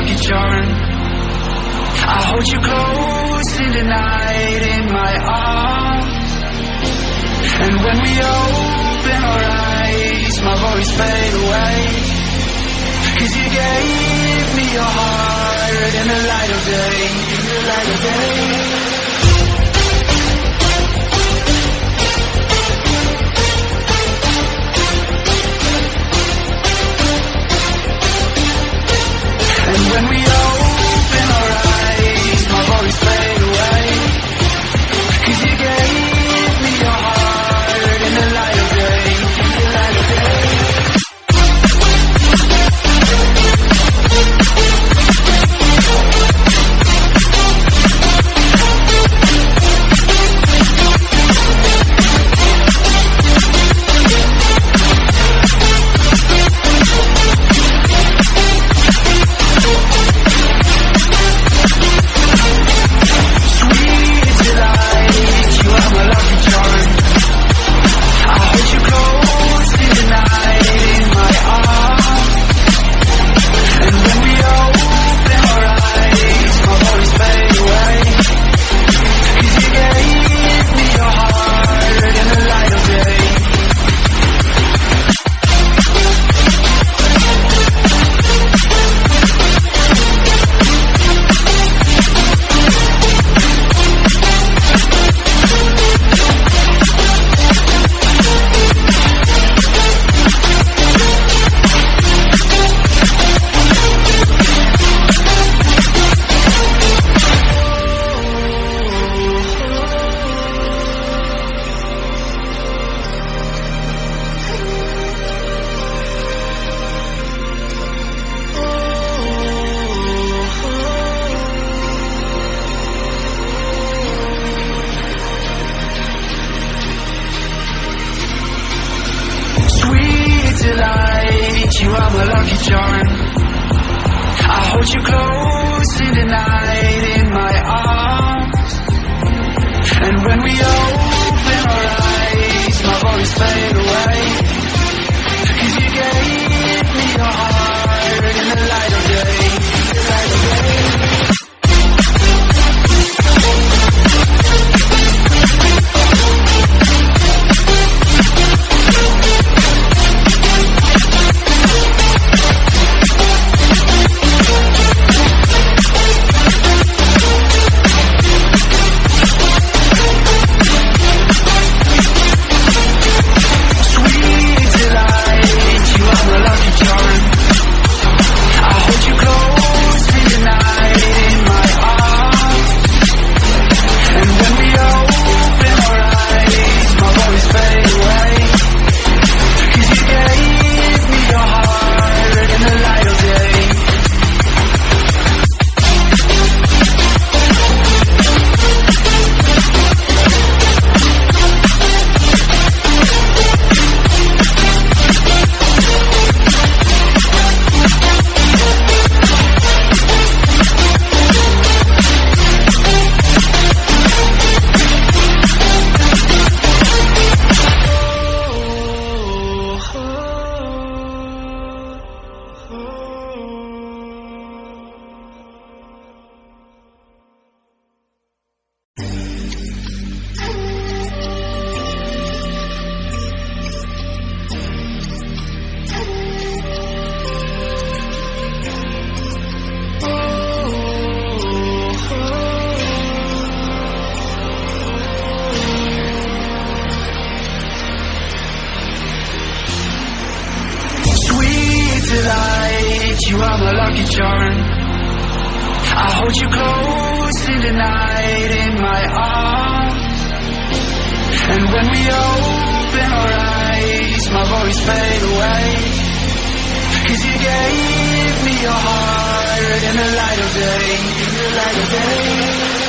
lucky charm. I hold you close in the night in my arms. And when we open our eyes, my worries fade away. 'Cause you gave me your heart in the light of day, in the light of day. And when we open our eyes, my worries fade away. 'Cause you gave me your heart in the light of day, in the light of day. You are my lucky charm. I hold you close in the night in my arms. And when we open our eyes, my worries fade away. 'Cause you gave me your heart in the light of day, in the light of day. You are my lucky charm. I hold you close in the night in my arms. And when we open our eyes, my worries fade away. 'Cause you gave me your heart in the light of day, in the light of day.